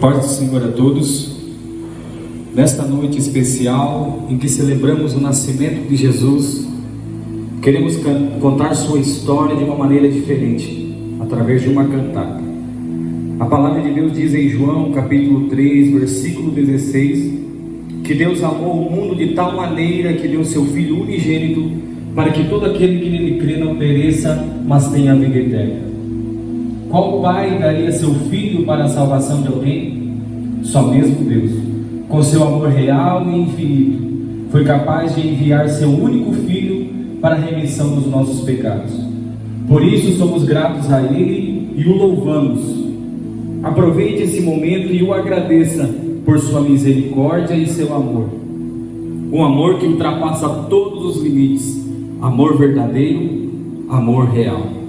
paz do Senhor a todos. Nesta noite especial em que celebramos o nascimento de Jesus, queremos contar sua história de uma maneira diferente, através de uma cantata. A palavra de Deus diz em João capítulo 3, versículo 16, que Deus amou o mundo de tal maneira que deu seu Filho unigênito, para que todo aquele que nele crê não pereça, mas tenha a vida eterna. Qual pai daria seu filho para a salvação de alguém? Só mesmo Deus, com seu amor real e infinito, foi capaz de enviar seu único filho para a remissão dos nossos pecados. Por isso somos gratos a Ele e o louvamos. Aproveite esse momento e o agradeça por sua misericórdia e seu amor. Um amor que ultrapassa todos os limites. Amor verdadeiro, amor real.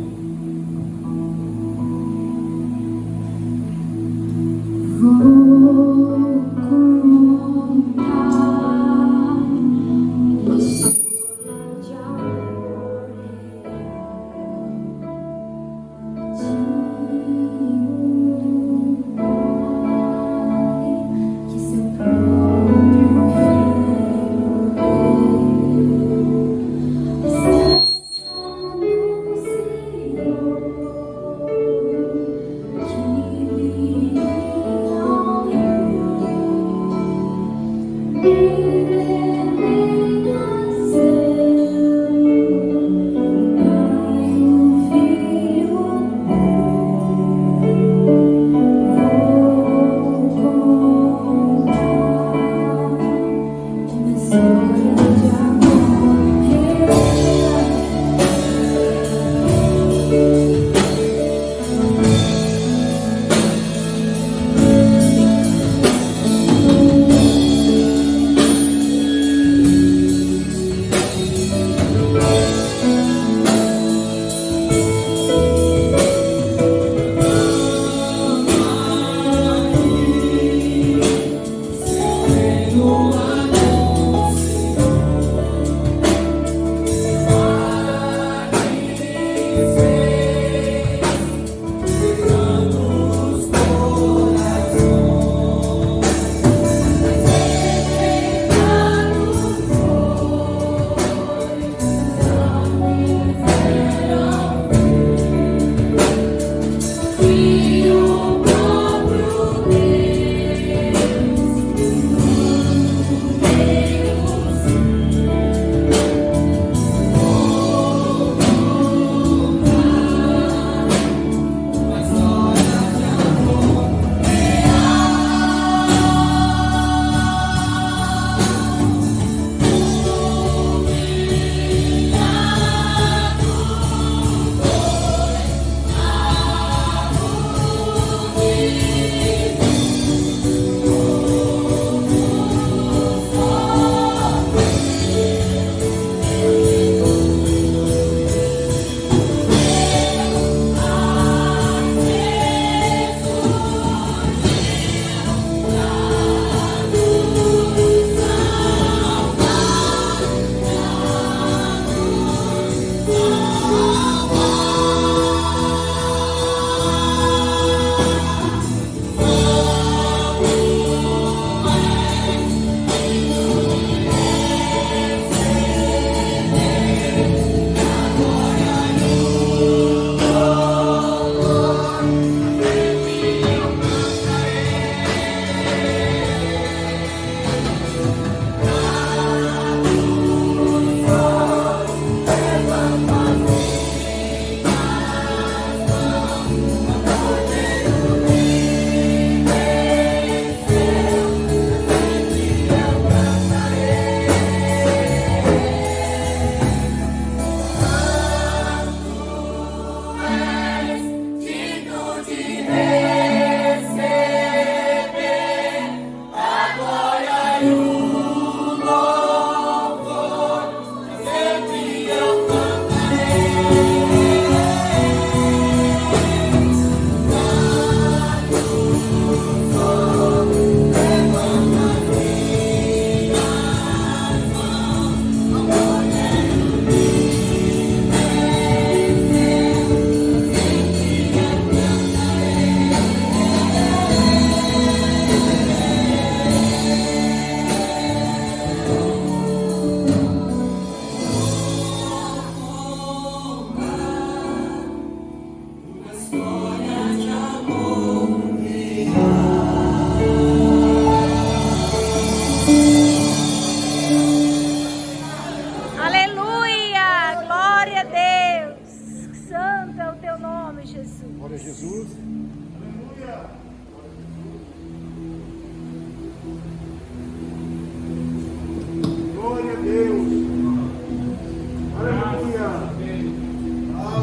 Vou contar história de amor de um pai que seu próprio filho deu.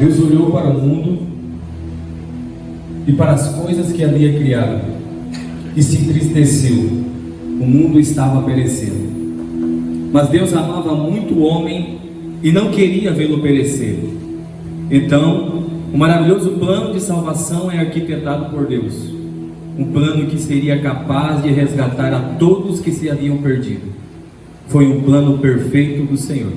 Deus olhou para o mundo e para as coisas que havia criado e se entristeceu. O mundo estava perecendo. Mas Deus amava muito o homem e não queria vê-lo perecer. Então, o maravilhoso plano de salvação é arquitetado por Deus. Um plano que seria capaz de resgatar a todos que se haviam perdido. Foi um plano perfeito do Senhor.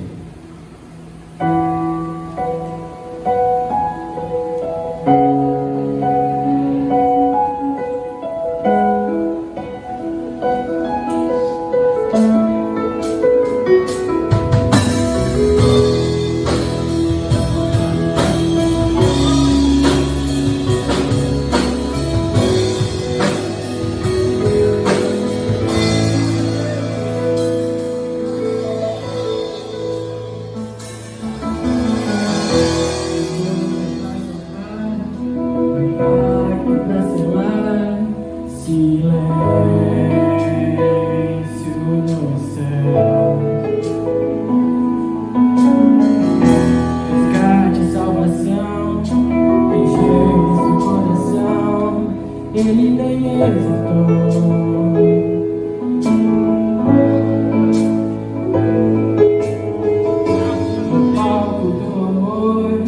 Ele nem hesitou. No palco do amor,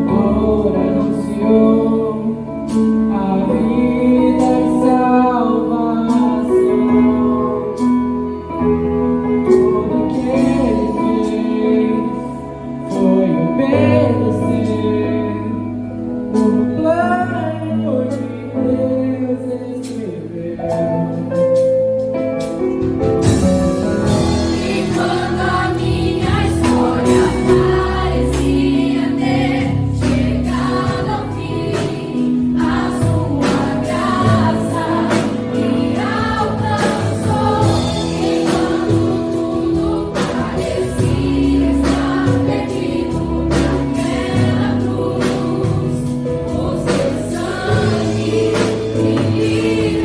o autor anunciou a vida e salvação. Tudo que ele fez foi obedecer o plano de Deus escreveu. E quando a minha história parecia ter chegado ao fim, a sua graça me alcançou. E quando tudo parecia estar perdido naquela cruz, o seu sangue me libertou.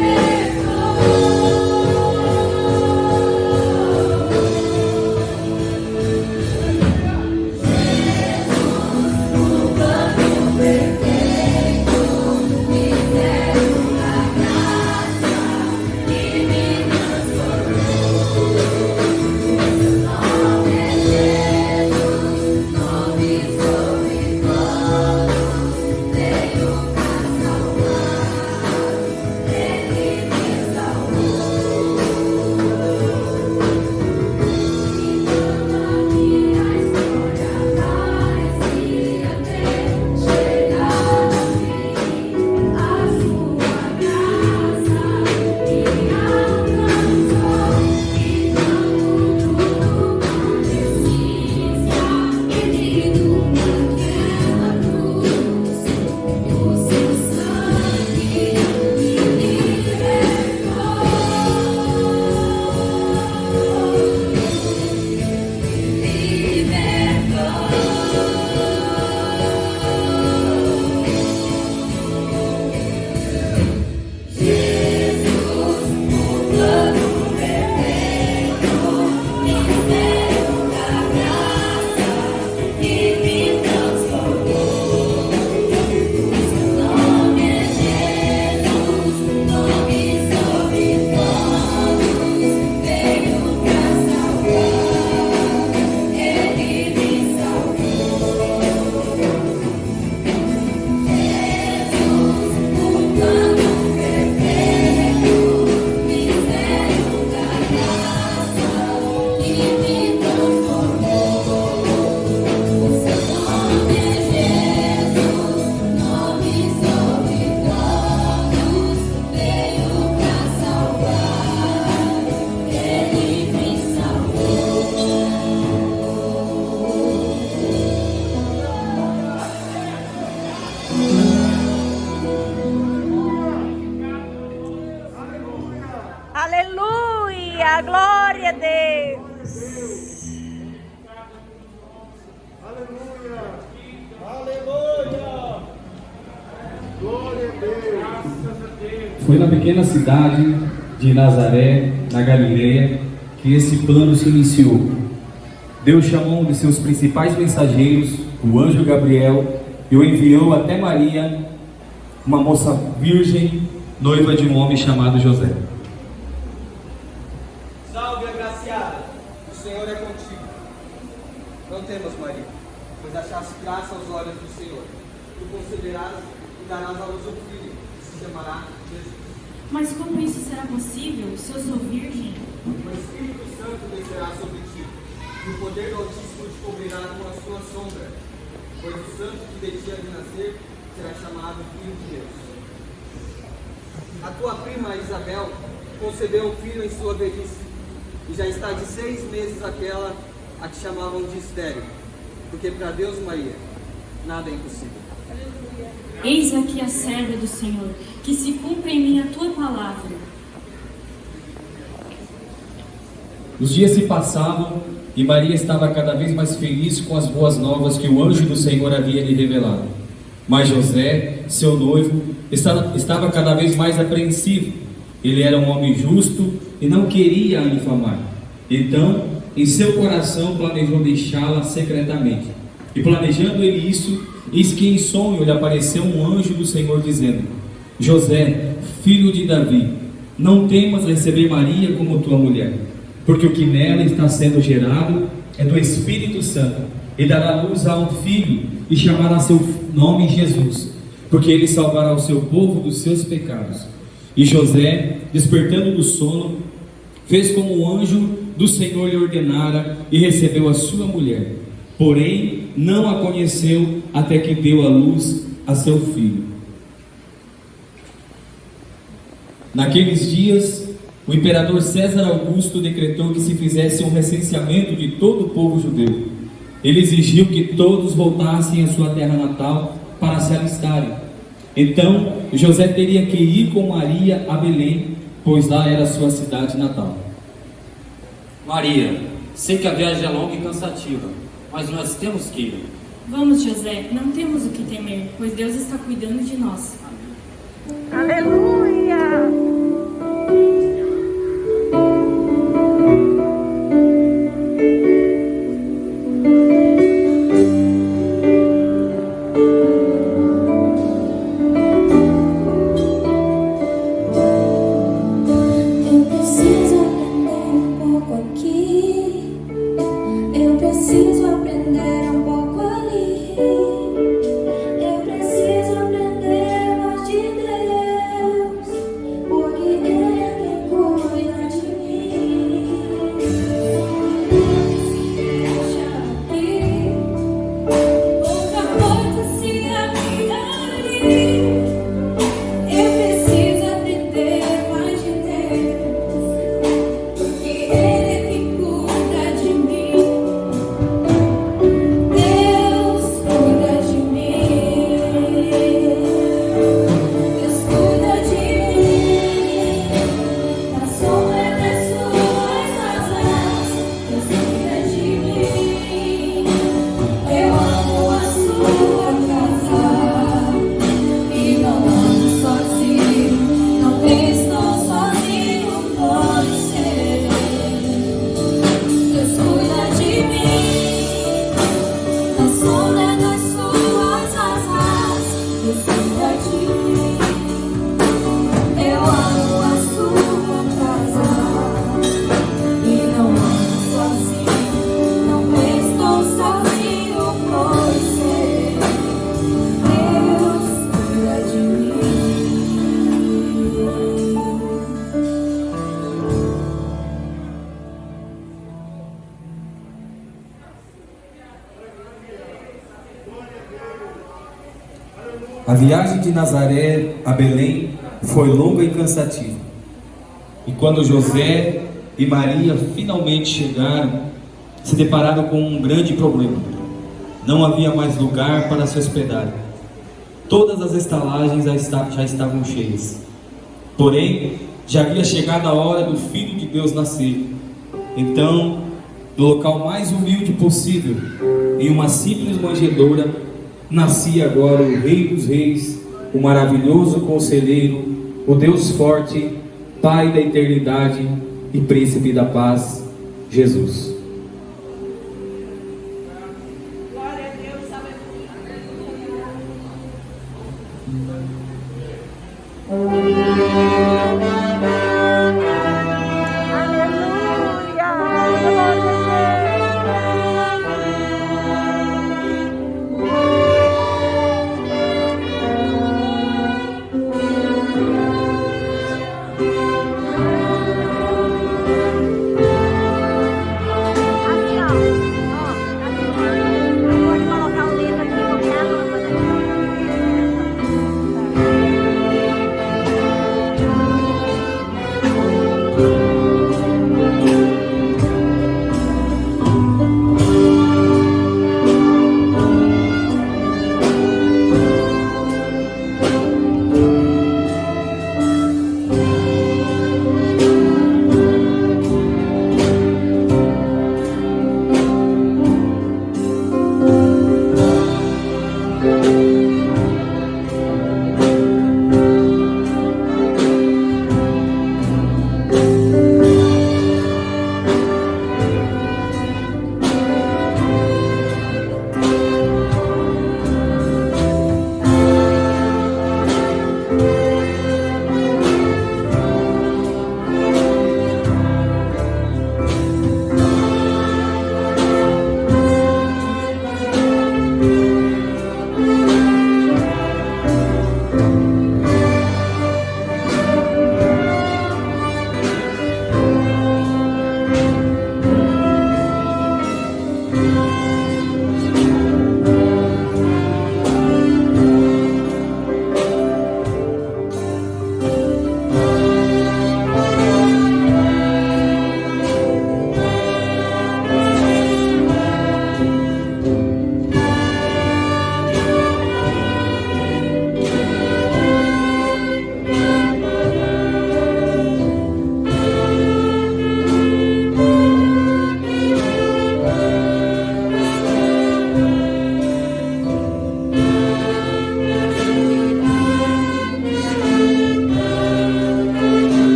O plano perfeito me deu a graça e me transformou. Seu nome é Jesus, nome sobre todos, veio pra salvar, Ele me salvou. E quando a minha história parecia ter chegado ao fim, a sua graça me alcançou. E quando tudo parecia estar perdido naquela cruz, o seu sangue me libertou. Jesus, o plano perfeito, mistério da graça que me transformou. Seu nome é Jesus, nome sobre todos, veio pra salvar, Ele me salvou. Jesus, o plano perfeito, mistério da graça que me transformou. O seu nome é Jesus, nome sobre todos, veio pra salvar, Ele me salvou. Aleluia! Glória a Deus! Foi na pequena cidade de Nazaré, na Galileia, que esse plano se iniciou. Deus chamou um de seus principais mensageiros, o anjo Gabriel, e o enviou até Maria, uma moça virgem, noiva de um homem chamado José. Salve, agraciada, o Senhor é contigo. Não temas, Maria, pois achaste graça aos olhos do Senhor. Tu conceberás e darás à luz um filho, que se chamará Jesus. Mas como isso será possível, se eu sou virgem? O Espírito Santo descerá sobre ti, e o poder do Altíssimo te cobrirá com a sua sombra, pois o santo que de ti há de nascer será chamado Filho de Deus. A tua prima Isabel concebeu um filho em sua velhice, e já está de 6 meses aquela a que chamavam de estéril, porque para Deus, Maria, nada é impossível. Eis aqui a serva do Senhor, que se cumpra em mim a tua palavra. Os dias se passavam e Maria estava cada vez mais feliz com as boas novas que o anjo do Senhor havia lhe revelado. Mas José, seu noivo, estava cada vez mais apreensivo. Ele era um homem justo e não queria a infamar. Então, em seu coração planejou deixá-la secretamente. E planejando ele isso, eis que em sonho lhe apareceu um anjo do Senhor dizendo: José, filho de Davi, não temas receber Maria como tua mulher, porque o que nela está sendo gerado é do Espírito Santo, e dará luz a um filho, e chamará seu nome Jesus, porque ele salvará o seu povo dos seus pecados. E José, despertando do sono, fez como o anjo do Senhor lhe ordenara, e recebeu a sua mulher. Porém, não a conheceu até que deu à luz a seu filho. Naqueles dias, o imperador César Augusto decretou que se fizesse um recenseamento de todo o povo judeu. Ele exigiu que todos voltassem à sua terra natal para se alistarem. Então, José teria que ir com Maria a Belém, pois lá era a sua cidade natal. Maria, sei que a viagem é longa e cansativa, mas nós temos que ir. Vamos, José, não temos o que temer, pois Deus está cuidando de nós. Aleluia! Eu preciso aprender um pouco aqui. Eu preciso aprender um pouco ali. Eu preciso aprender mais de Deus, porque Ele é quem cuida de mim. Deixa aqui, outra porta se abrir ali. Eu preciso aprender mais de Deus, porque Ele é quem cuida de mim. Deus cuida de mim. Deus cuida de mim. Na sombra das suas asas, Deus cuida de mim. Eu amo a sua casa e não ando sozinho. Não estou sozinho, pode ser. Deus cuida de mim. Na sombra das suas asas, Deus cuida de mim. Eu amo a sua casa e não ando sozinho. Não estou sozinho, pois sei. Deus cuida de mim. A viagem de Nazaré a Belém foi longa e cansativa. E quando José e Maria finalmente chegaram, se depararam com um grande problema. Não havia mais lugar para se hospedarem. Todas as estalagens já estavam cheias. Porém, já havia chegado a hora do Filho de Deus nascer. Então, no local mais humilde possível, em uma simples manjedoura, nascia agora o Rei dos Reis, o maravilhoso Conselheiro, o Deus forte, Pai da eternidade e Príncipe da paz, Jesus. Glória a Deus, aleluia. Aleluia! Glória Assim, ó. Ó, pode colocar o dedo aqui porque é a lâmpada.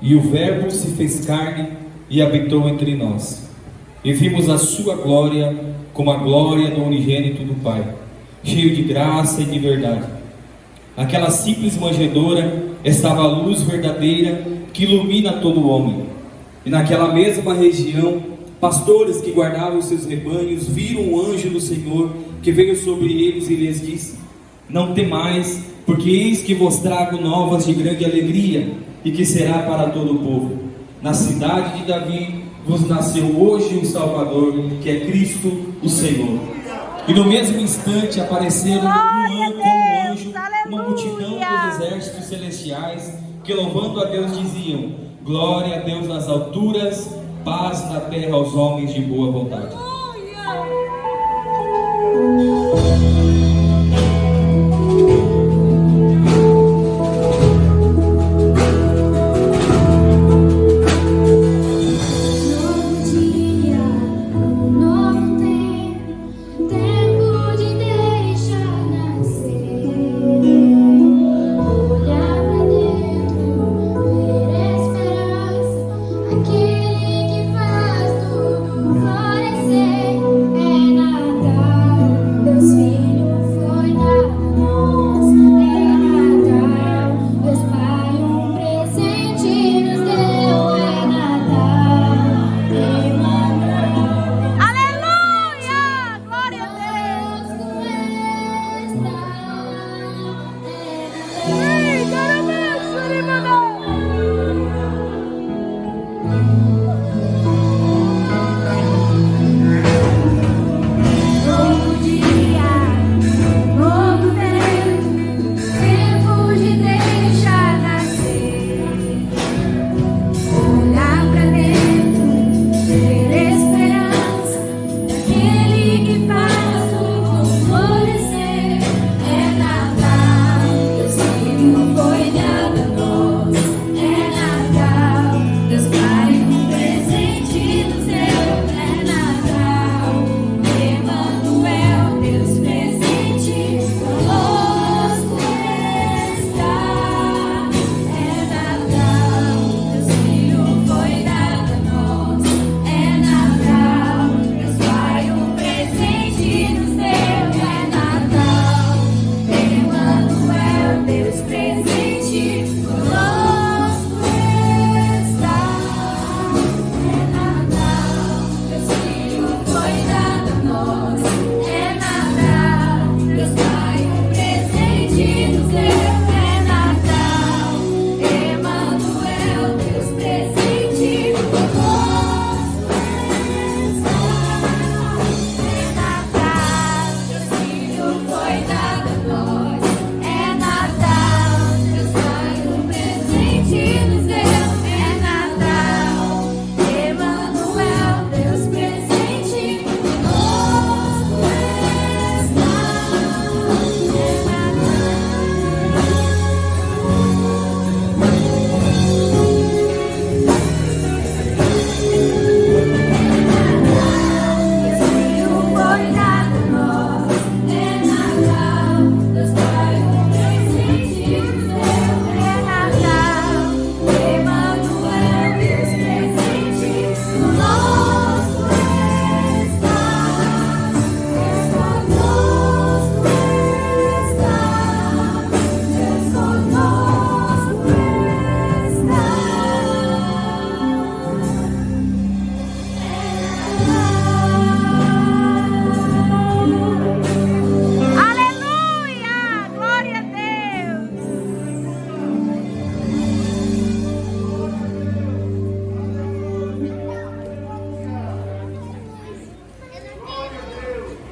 E o Verbo se fez carne e habitou entre nós. E vimos a sua glória como a glória do unigênito do Pai, cheio de graça e de verdade. Aquela simples manjedoura estava a luz verdadeira que ilumina todo homem. E naquela mesma região, pastores que guardavam seus rebanhos viram um anjo do Senhor que veio sobre eles e lhes disse: não temais, porque eis que vos trago novas de grande alegria, e que será para todo o povo. Na cidade de Davi vos nasceu hoje um Salvador, que é Cristo o Senhor. E no mesmo instante apareceram um anjo, uma multidão dos exércitos celestiais, que louvando a Deus diziam: glória a Deus nas alturas, paz na terra aos homens de boa vontade. Aquele que faz tudo florescer.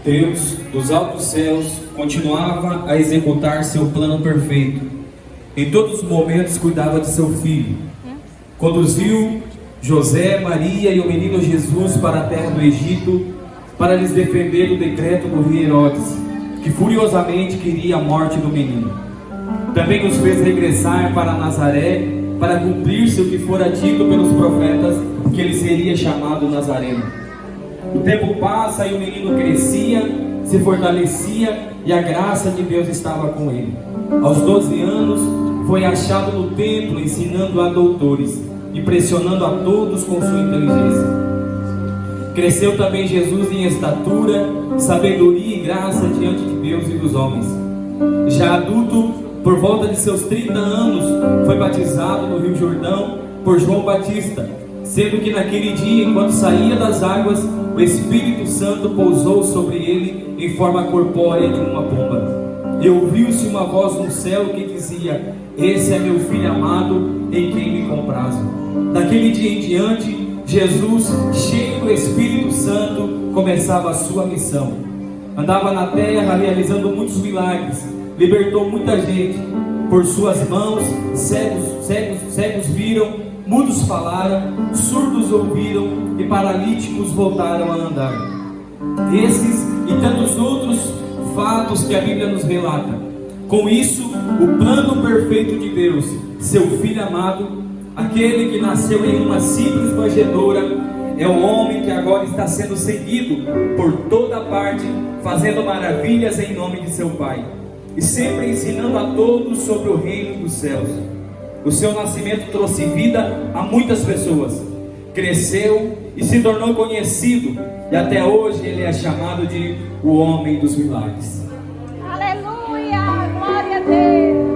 Deus, dos altos céus, continuava a executar seu plano perfeito. Em todos os momentos cuidava de seu filho. Conduziu José, Maria e o menino Jesus para a terra do Egito, para lhes defender do decreto do rei Herodes, que furiosamente queria a morte do menino. Também os fez regressar para Nazaré, para cumprir-se o que fora dito pelos profetas, que ele seria chamado Nazareno. O tempo passa e o menino crescia, se fortalecia e a graça de Deus estava com ele. Aos 12 anos foi achado no templo ensinando a doutores, impressionando a todos com sua inteligência. Cresceu também Jesus em estatura, sabedoria e graça diante de Deus e dos homens. Já adulto, por volta de seus 30 anos, foi batizado no Rio Jordão por João Batista, sendo que naquele dia, enquanto saía das águas, o Espírito Santo pousou sobre ele em forma corpórea de uma pomba. E ouviu-se uma voz no céu que dizia: Esse é meu Filho amado, em quem me comprazo. Daquele dia em diante, Jesus, cheio do Espírito Santo, começava a sua missão. Andava na terra realizando muitos milagres, libertou muita gente. Por suas mãos, cegos viram, mudos falaram, surdos ouviram e paralíticos voltaram a andar. Esses e tantos outros fatos que a Bíblia nos relata. Com isso, o plano perfeito de Deus, seu Filho amado, aquele que nasceu em uma simples manjedoura, é o homem que agora está sendo seguido por toda parte, fazendo maravilhas em nome de seu Pai, e sempre ensinando a todos sobre o reino dos céus. O seu nascimento trouxe vida a muitas pessoas, cresceu e se tornou conhecido, e até hoje ele é chamado de o homem dos milagres. Aleluia! Glória a Deus!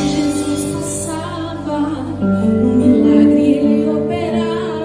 Jesus passava, um milagre ele operava.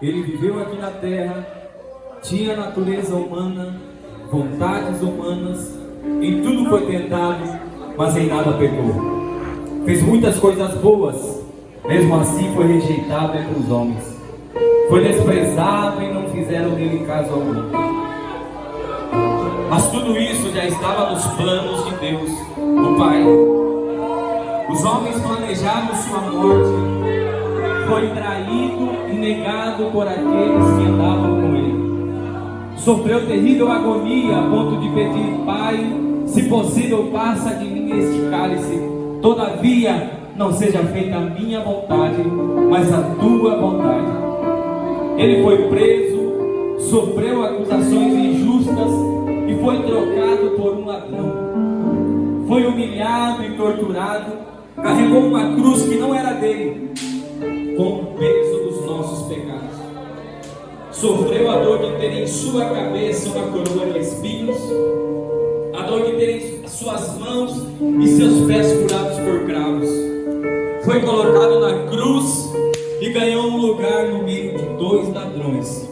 Ele viveu aqui na terra, tinha natureza humana, vontades humanas, em tudo foi tentado, mas em nada pecou. Fez muitas coisas boas, mesmo assim foi rejeitado entre os homens. Foi desprezado e não fizeram dele caso algum. Mas tudo isso já estava nos planos de Deus, o Pai. Os homens planejaram sua morte. Foi traído e negado por aqueles que andavam com ele. Sofreu terrível agonia a ponto de pedir: Pai, se possível, passa de mim este cálice. Todavia, não seja feita a minha vontade, mas a tua vontade. Ele foi preso, sofreu acusações injustas e foi trocado por um ladrão. Foi humilhado e torturado, carregou uma cruz que não era dele, com o peso dos nossos pecados. Sofreu a dor de ter em sua cabeça uma coroa de espinhos, a dor de ter em suas mãos e seus pés furados por cravos. Foi colocado na cruz e ganhou um lugar no meio de 2 ladrões.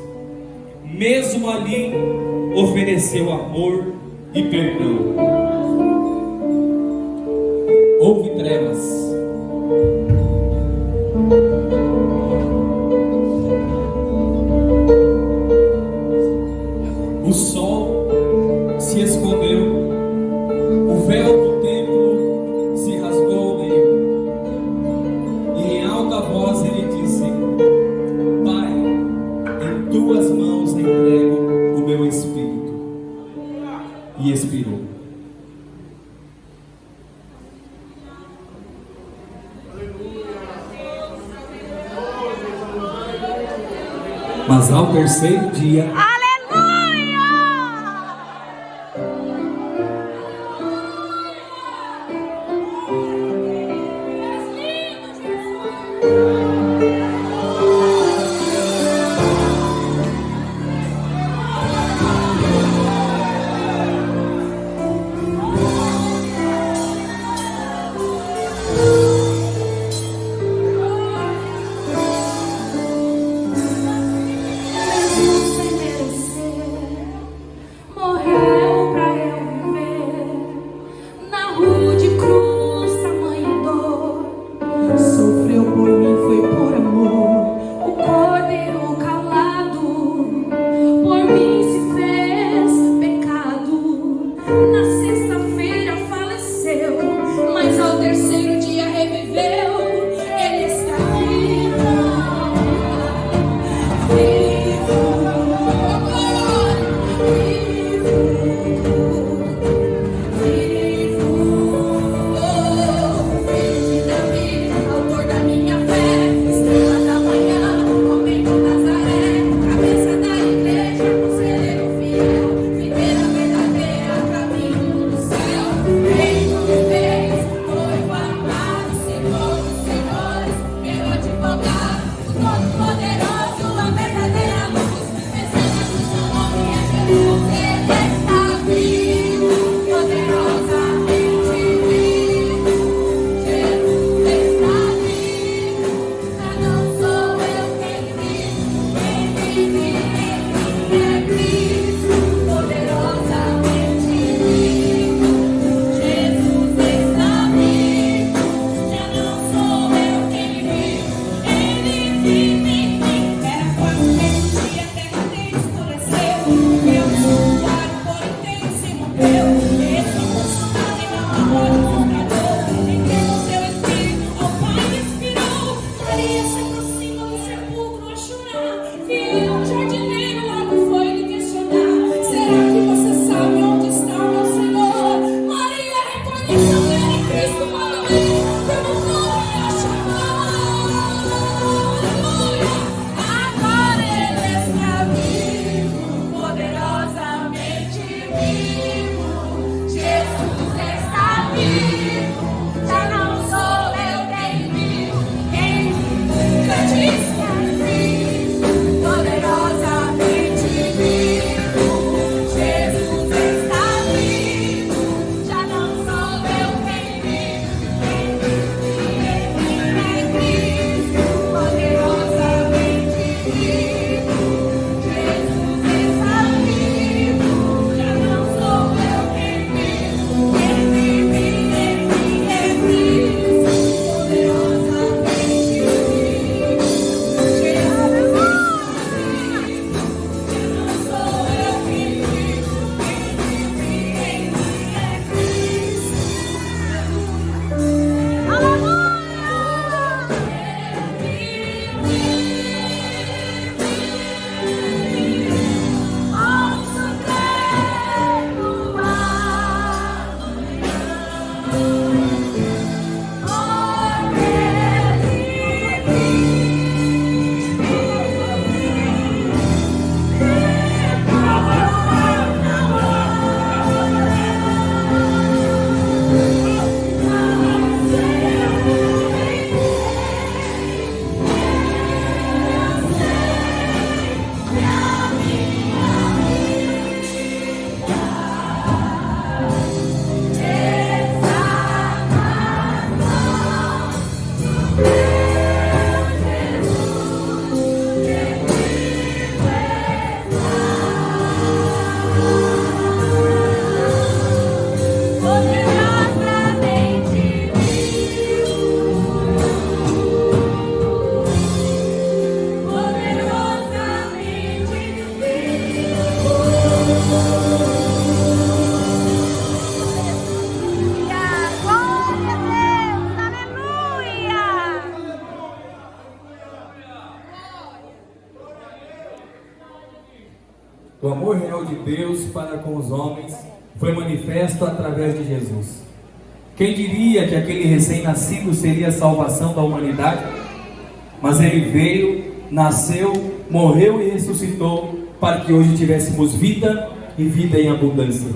Mesmo ali, ofereceu amor e perdão. Houve trevas. O sol se escondeu, o véu do templo se rasgou ao meio, e em alta voz ele disse: Pai, em tuas mãos entrego o meu espírito. E expirou. Mas ao terceiro dia, Nos primeiros Deus para com os homens foi manifesto através de Jesus. Quem diria que aquele recém-nascido seria a salvação da humanidade? Mas ele veio, nasceu, morreu e ressuscitou para que hoje tivéssemos vida e vida em abundância.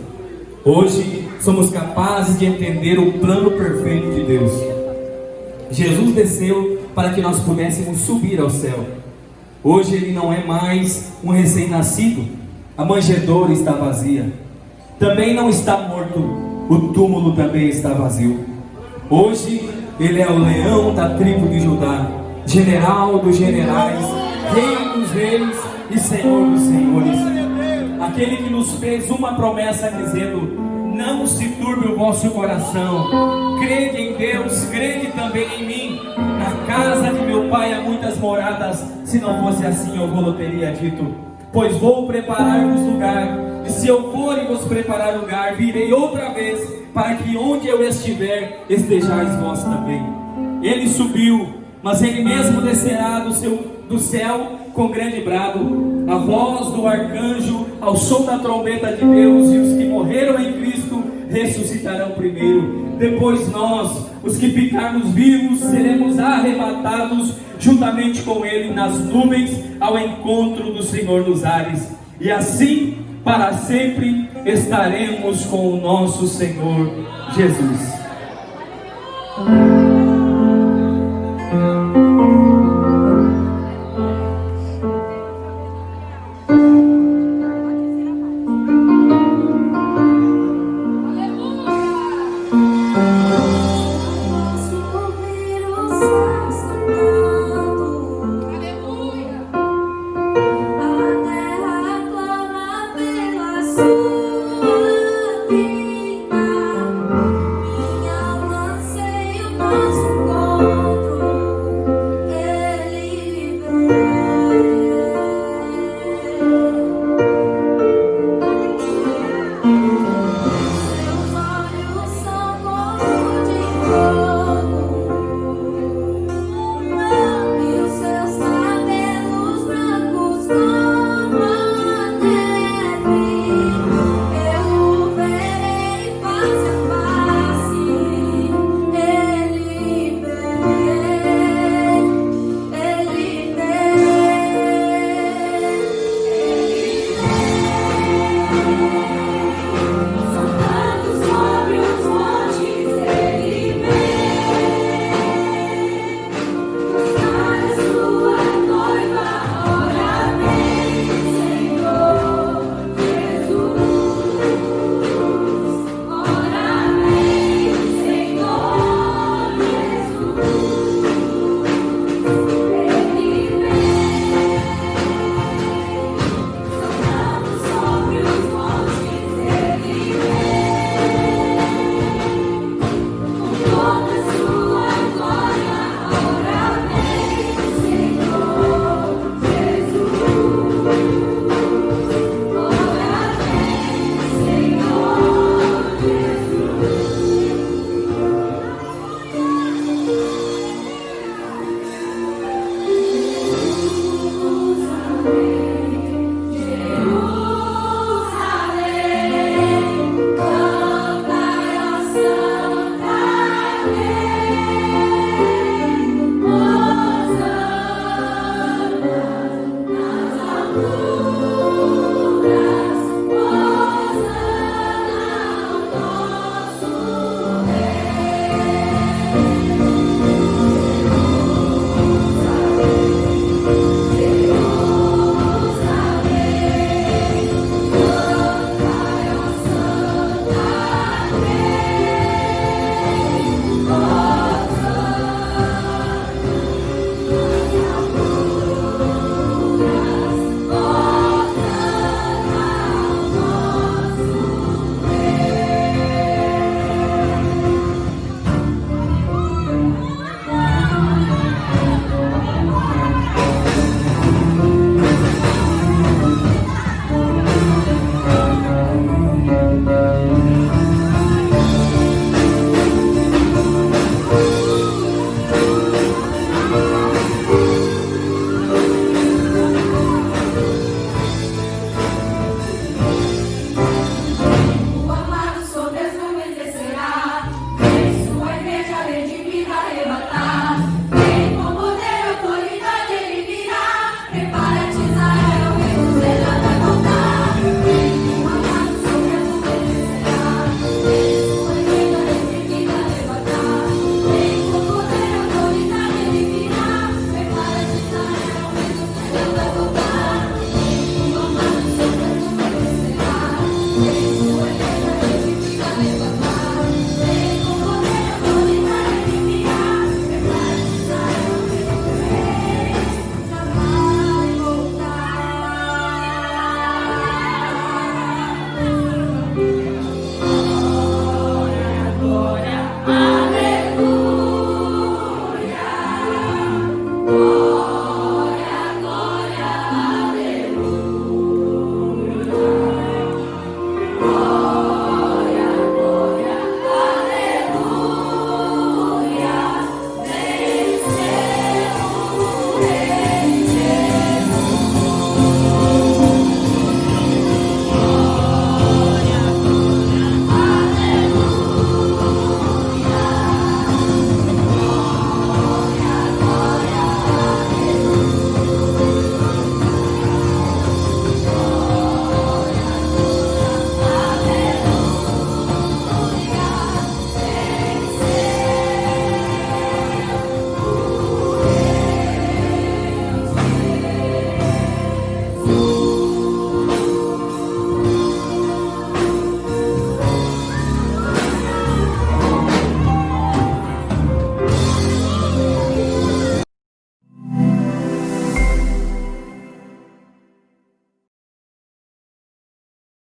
Hoje somos capazes de entender o plano perfeito de Deus. Jesus desceu para que nós pudéssemos subir ao céu. Hoje ele não é mais um recém-nascido. A manjedoura está vazia. Também não está morto. O túmulo também está vazio. Hoje ele é o leão da tribo de Judá, general dos generais, rei dos reis e senhor dos senhores. Aquele que nos fez uma promessa dizendo: não se turbe o vosso coração, crede em Deus, crede também em mim. Na casa de meu pai há muitas moradas, se não fosse assim eu vou teria dito, pois vou preparar-vos lugar, e se eu for e vos preparar lugar, virei outra vez, para que onde eu estiver, estejais vós também. Ele subiu, mas ele mesmo descerá do céu com grande brado, a voz do arcanjo, ao som da trombeta de Deus, e os que morreram em Cristo ressuscitarão primeiro. Depois nós, os que ficarmos vivos, seremos arrebatados juntamente com ele nas nuvens ao encontro do Senhor nos ares, e assim para sempre estaremos com o nosso Senhor Jesus.